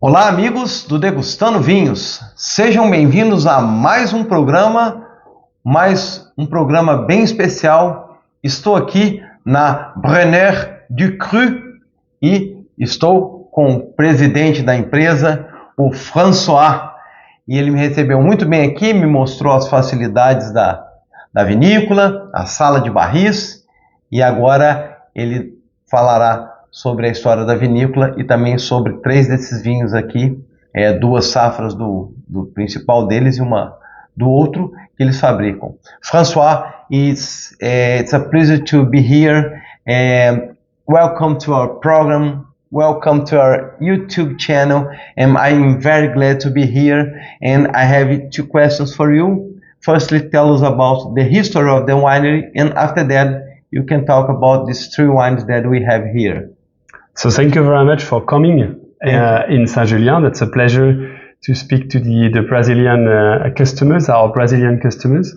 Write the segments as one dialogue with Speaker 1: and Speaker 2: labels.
Speaker 1: Olá, amigos do Degustando Vinhos. Sejam bem-vindos a mais um programa bem especial. Estou aqui na Branaire-du-Cru e estou com o presidente da empresa, o François. E ele me recebeu muito bem aqui, me mostrou as facilidades da vinícola, a sala de barris, e agora ele falará sobre a história da vinícola e também sobre 3 desses vinhos aqui, 2 safras do principal deles e uma do outro que eles fabricam. François, it's a pleasure to be here. Welcome to our program. Welcome to our YouTube channel, and I'm very glad to be here. And I have 2 questions for you. Firstly, tell us about the history of the winery, and after that, you can talk about these 3 wines that we have here.
Speaker 2: So thank you very much for coming in Saint-Julien. That's a pleasure to speak to the Brazilian customers, our Brazilian customers.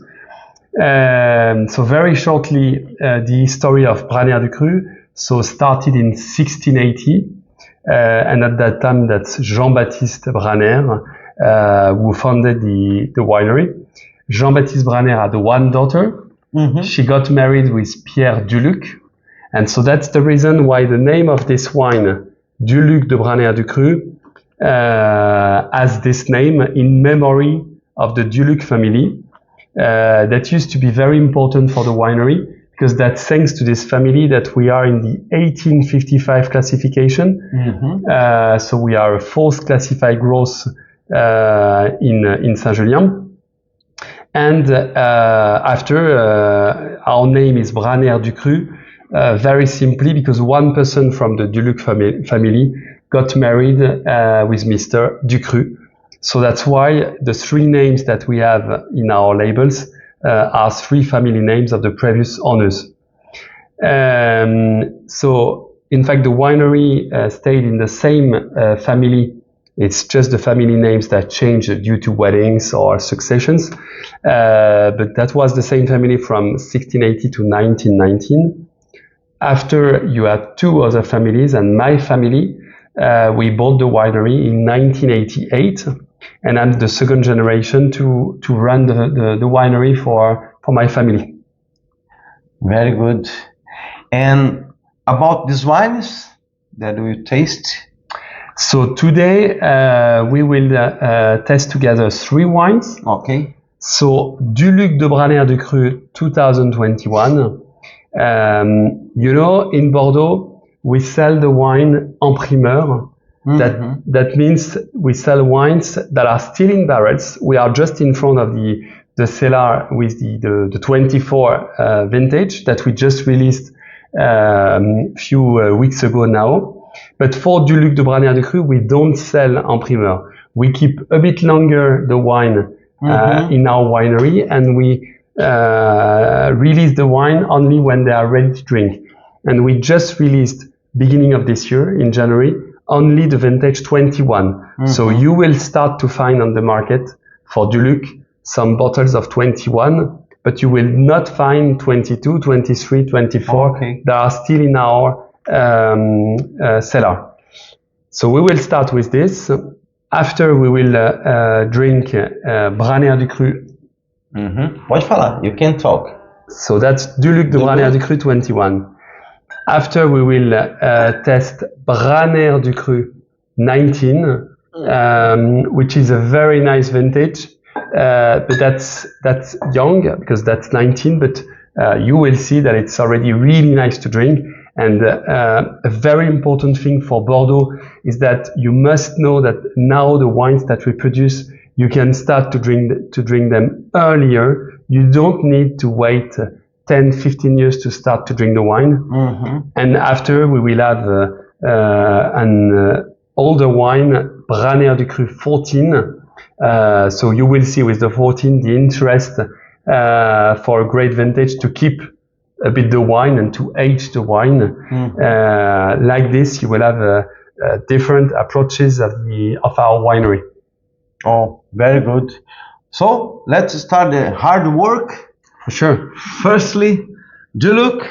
Speaker 2: So very shortly, the story of Branaire-du-Cru started in 1680, and at that time that's Jean-Baptiste Branaire who founded the winery. Jean-Baptiste Branaire had 1 daughter. Mm-hmm. She got married with Pierre Duluc. And so that's the reason why the name of this wine, Luc de Branaire-du-Cru, has this name in memory of the Duluc family. That used to be very important for the winery, because that's thanks to this family that we are in the 1855 classification. Mm-hmm. So we are a 4th classified growth in Saint-Julien. And after our name is Branaire-du-Cru, very simply because 1 person from the Duluc family got married with Mr. Ducru. So that's why the 3 names that we have in our labels are 3 family names of the previous owners. So in fact the winery stayed in the same family. It's just the family names that changed due to weddings or successions. But that was the same family from 1680 to 1919. After you had 2 other families and my family, we bought the winery in 1988, and I'm the 2nd generation to run the winery for my family.
Speaker 1: Very good. And about these wines that we taste?
Speaker 2: So today we will test together 3 wines.
Speaker 1: Okay. So
Speaker 2: Luc de Branaire-du-Cru 2021. In Bordeaux, we sell the wine en primeur. Mm-hmm. That means we sell wines that are still in barrels. We are just in front of the cellar with the 24 vintage that we just released few weeks ago now. But for Luc de Branaire-du-Cru, we don't sell en primeur. We keep a bit longer the wine in our winery, and we release the wine only when they are ready to drink. And we just released, beginning of this year, in January, only the vintage 21. Mm-hmm. So you will start to find on the market for Duluc some bottles of 21, but you will not find 22, 23, 24 that are still in our cellar. So we will start with this. After we will drink Branaire-du-Cru.
Speaker 1: Mm-hmm. Pode falar, you can talk.
Speaker 2: So that's Luc de Branaire-du-Cru 21. After we will test Branaire-du-Cru 19, which is a very nice vintage, but that's young because that's 19. But you will see that it's already really nice to drink. And a very important thing for Bordeaux is that you must know that now the wines that we produce, you can start to drink them earlier. You don't need to wait 10, 15 years to start to drink the wine. Mm-hmm. And after we will have an older wine, Branaire-du-Cru 14. So you will see with the 14 the interest for a great vintage to keep a bit the wine and to age the wine. Mm-hmm. Like this, you will have different approaches of our winery.
Speaker 1: Oh, very good. So let's start the hard work.
Speaker 2: For sure.
Speaker 1: Firstly, Luc,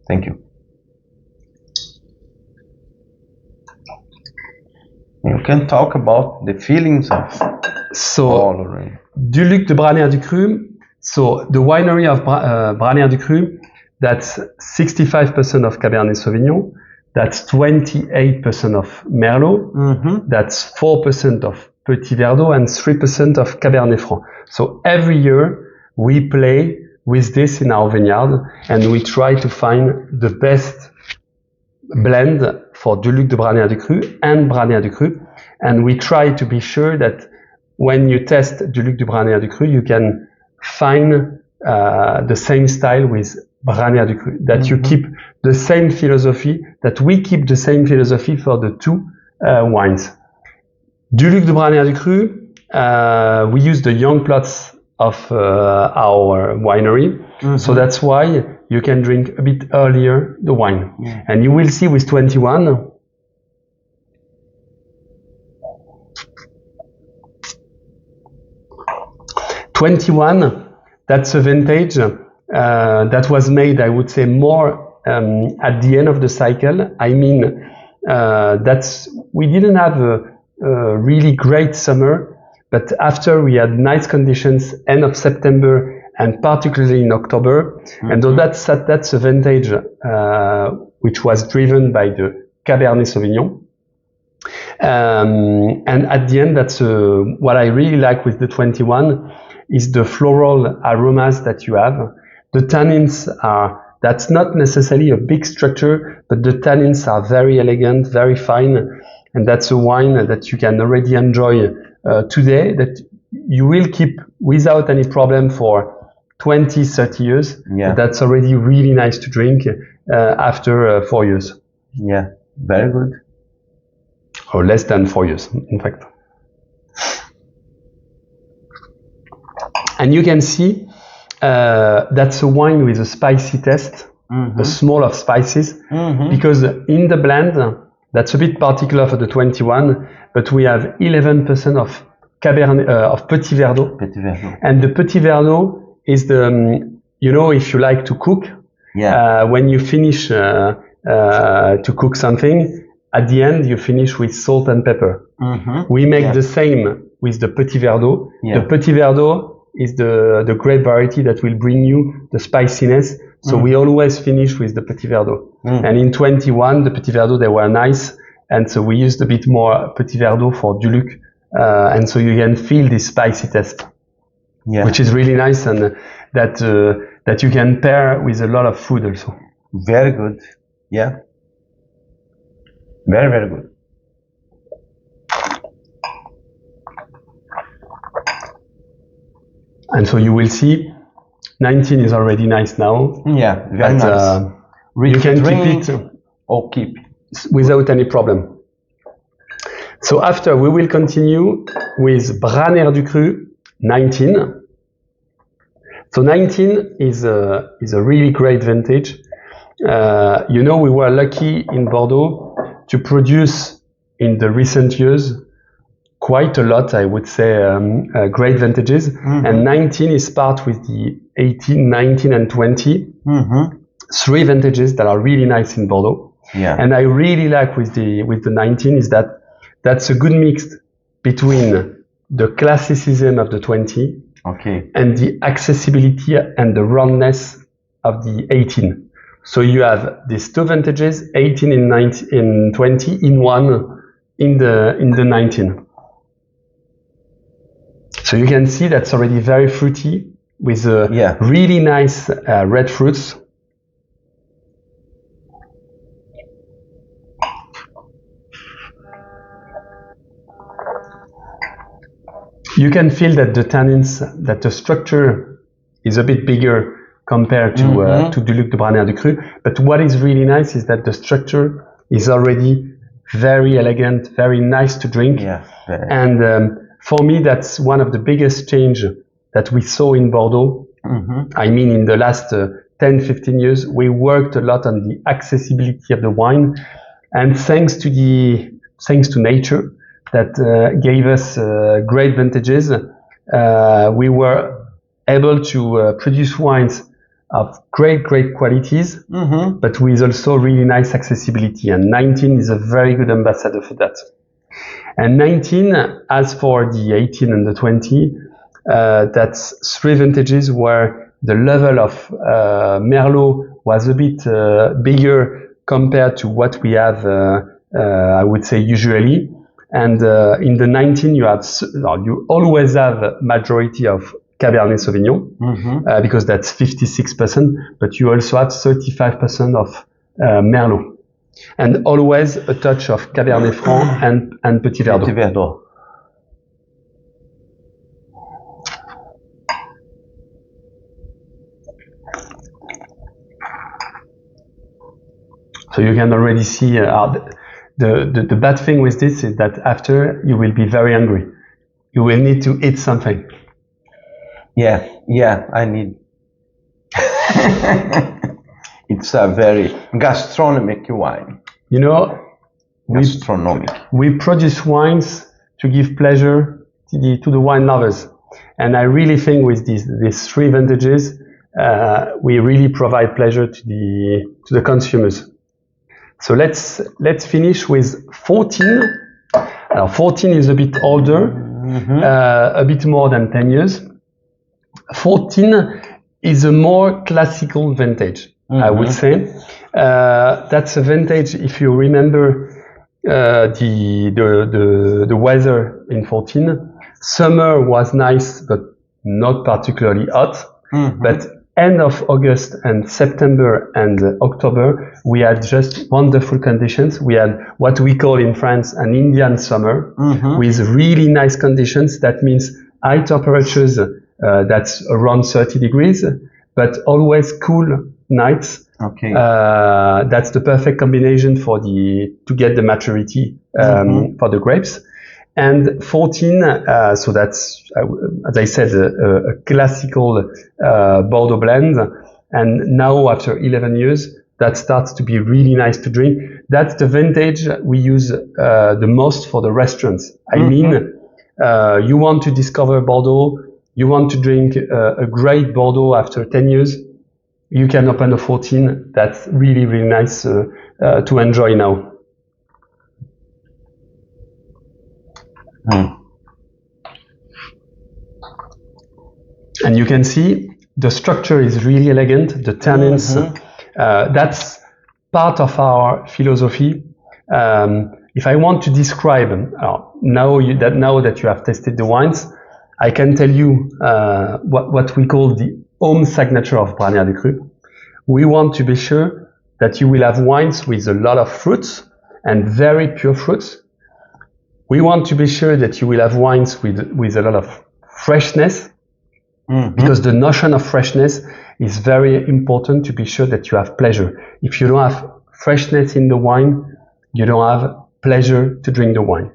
Speaker 1: Thank you. You can talk about the feelings of all already.
Speaker 2: Du Luc de Branaire-du-Cru. So the winery of Branaire-du-Cru, that's 65% of Cabernet Sauvignon, that's 28% of Merlot, that's 4% of Petit Verdot, and 3% of Cabernet Franc. So every year we play with this in our vineyard, and we try to find the best blend for Du Luc de Branaire-du-Cru and Branaire-du-Cru, and we try to be sure that when you test Du Luc de Branaire-du-Cru, you can find the same style with Branaire-du-Cru, that you keep the same philosophy, that we keep the same philosophy for the two wines. Du Luc de Branaire-du-Cru, we use the young plots of our winery, so that's why you can drink a bit earlier the wine. And you will see with 21, that's a vintage that was made, I would say, more at the end of the cycle. I mean, we didn't have a really great summer, but after we had nice conditions end of September and particularly in October, and so that's a vintage which was driven by the Cabernet Sauvignon. And at the end, that's what I really like with the 21 is the floral aromas that you have. The tannins that's not necessarily a big structure, but the tannins are very elegant, very fine, and that's a wine that you can already enjoy today, that you will keep without any problem for 20, 30 years.
Speaker 1: Yeah.
Speaker 2: That's already really nice to drink after 4 years.
Speaker 1: Yeah, very good.
Speaker 2: Or less than 4 years, in fact. And you can see that's a wine with a spicy taste, a small of spices, because in the blend, that's a bit particular for the 21, but we have 11% of Cabernet, of Petit Verdot.
Speaker 1: Petit Verdot.
Speaker 2: And the Petit Verdot is the, if you like to cook, when you finish to cook something, at the end you finish with salt and pepper. We make the same with the Petit Verdot. The Petit Verdot is the grape variety that will bring you the spiciness. So we always finish with the Petit Verdot. And in 21, the Petit Verdot, they were nice. And so we used a bit more Petit Verdot for Du Luc. And so you can feel this spicy taste, which is really nice, and that you can pair with a lot of food also.
Speaker 1: Very good. Yeah. Very, very good.
Speaker 2: And so you will see 19 is already nice now.
Speaker 1: Yeah, very nice.
Speaker 2: You can keep it
Speaker 1: or keep
Speaker 2: without any problem. So after we will continue with Branaire-du-Cru 19. So 19 is a really great vintage. We were lucky in Bordeaux to produce in the recent years quite a lot, I would say, great vintages. And 19 is part with the 18, 19, and 20. 3 vintages that are really nice in Bordeaux.
Speaker 1: Yeah.
Speaker 2: And I really like with the 19 is that's a good mix between the classicism of the 20 and the accessibility and the roundness of the 18. So you have these 2 vintages, 18 in 19, in 20, in one in the 19. So you can see that's already very fruity with really nice red fruits. You can feel that the tannins, that the structure is a bit bigger compared to Du Luc de Branaire-du-Cru. But what is really nice is that the structure is already very elegant, very nice to drink.
Speaker 1: Yeah,
Speaker 2: and for me, that's one of the biggest change that we saw in Bordeaux. I mean, in the last 10, 15 years, we worked a lot on the accessibility of the wine. And thanks to nature, that gave us great vintages. We were able to produce wines of great qualities, but with also really nice accessibility. And 19 is a very good ambassador for that. And 19, as for the 18 and the 20, that's 3 vintages where the level of Merlot was a bit bigger compared to what we have, I would say, usually. And in the 19, you always have a majority of Cabernet Sauvignon, because that's 56%, but you also have 35% of Merlot. And always a touch of Cabernet Franc and Petit Verdot. So you can already see the bad thing with this is that after you will be very hungry. You will need to eat something.
Speaker 1: Yeah, I need. It's a very gastronomic wine.
Speaker 2: You know, we produce wines to give pleasure to the wine lovers. And I really think with these 3 vintages, we really provide pleasure to the consumers. So let's finish with 14. 14 is a bit older, a bit more than 10 years. 14 is a more classical vintage, I would say. That's a vintage, if you remember the weather in 14. Summer was nice, but not particularly hot. But end of August and September and October, we had just wonderful conditions. We had what we call in France an Indian summer with really nice conditions. That means high temperatures, that's around 30 degrees, but always cool nights.
Speaker 1: Okay.
Speaker 2: That's the perfect combination to get the maturity for the grapes. And 14, so that's, as I said, a classical Bordeaux blend. And now, after 11 years, that starts to be really nice to drink. That's the vintage we use the most for the restaurants. I mean, you want to discover Bordeaux, you want to drink a great Bordeaux after 10 years, you can open a 14. That's really, really nice to enjoy now. And you can see the structure is really elegant. The tannins, that's part of our philosophy. If I want to describe, now that you have tasted the wines, I can tell you what we call the home signature of Branaire-du-Cru. We want to be sure that you will have wines with a lot of fruits and very pure fruits. We want to be sure that you will have wines with a lot of freshness, because the notion of freshness is very important to be sure that you have pleasure. If you don't have freshness in the wine, you don't have pleasure to drink the wine.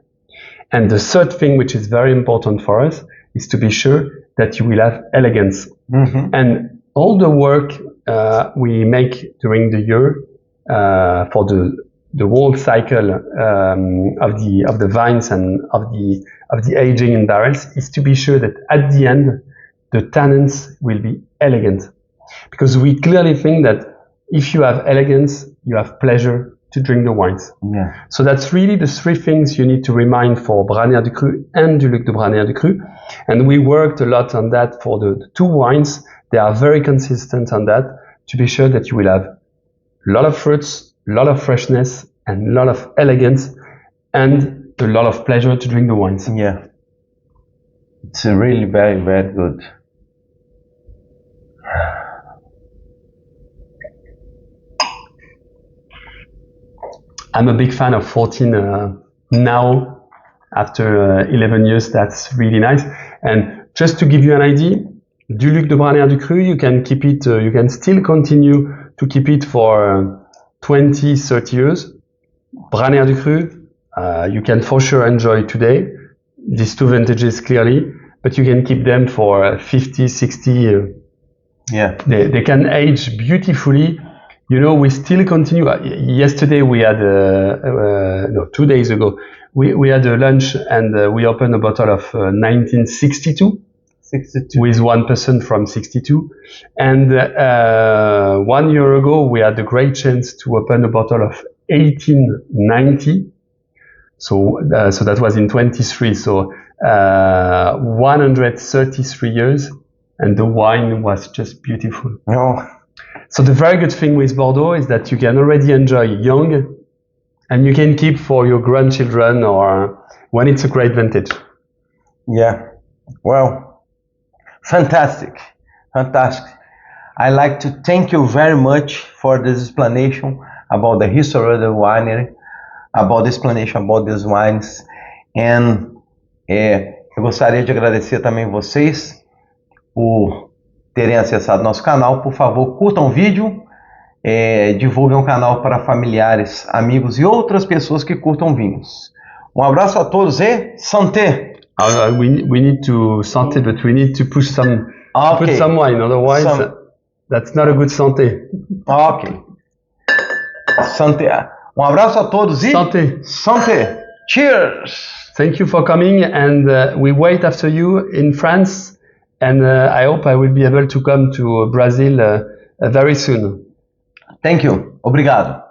Speaker 2: And the third thing, which is very important for us, is to be sure that you will have elegance. And all the work we make during the year for the whole cycle of the vines and of the aging in barrels is to be sure that at the end the tannins will be elegant, because we clearly think that if you have elegance, you have pleasure to drink the wines. So that's really the 3 things you need to remind for Branaire-du-Cru and du Luc de Branaire-du-Cru, and we worked a lot on that for the 2 wines. They are very consistent on that, to be sure that you will have a lot of fruits, a lot of freshness, and a lot of elegance, and a lot of pleasure to drink the wines.
Speaker 1: Yeah, it's really very, very good.
Speaker 2: I'm a big fan of 14 now, after 11 years. That's really nice. And just to give you an idea, du Luc de Branaire-du-Cru, you can keep it, you can still continue to keep it for 20, 30 years. Branaire-du-Cru, you can for sure enjoy today, these 2 vintages clearly, but you can keep them for 50, 60.
Speaker 1: Yeah.
Speaker 2: They can age beautifully. You know, we still continue. Yesterday we had, 2 days ago, we had a lunch and we opened a bottle of 1962.
Speaker 1: 62.
Speaker 2: With 1% from 62. And 1 year ago, we had the great chance to open a bottle of 1890. So that was in 23. So 133 years, and the wine was just beautiful.
Speaker 1: Oh.
Speaker 2: So the very good thing with Bordeaux is that you can already enjoy young, and you can keep for your grandchildren or when it's a great vintage.
Speaker 1: Yeah. Well, fantastic. Fantastic. I'd like to thank you very much for this explanation about the history of the winery, about the explanation about these wines. And eu gostaria de agradecer também vocês por terem acessado nosso canal. Por favor, curtam o vídeo, divulguem o canal para familiares, amigos e outras pessoas que curtam vinhos. Um abraço a todos e santé!
Speaker 2: We need to santé, but we need to push some, put some wine, otherwise that's not a good santé.
Speaker 1: Ok. Santé. Um abraço a todos e
Speaker 2: santé.
Speaker 1: Santé. Cheers!
Speaker 2: Thank you for coming, and we wait after you in France, and I hope I will be able to come to Brazil very soon.
Speaker 1: Thank you. Obrigado.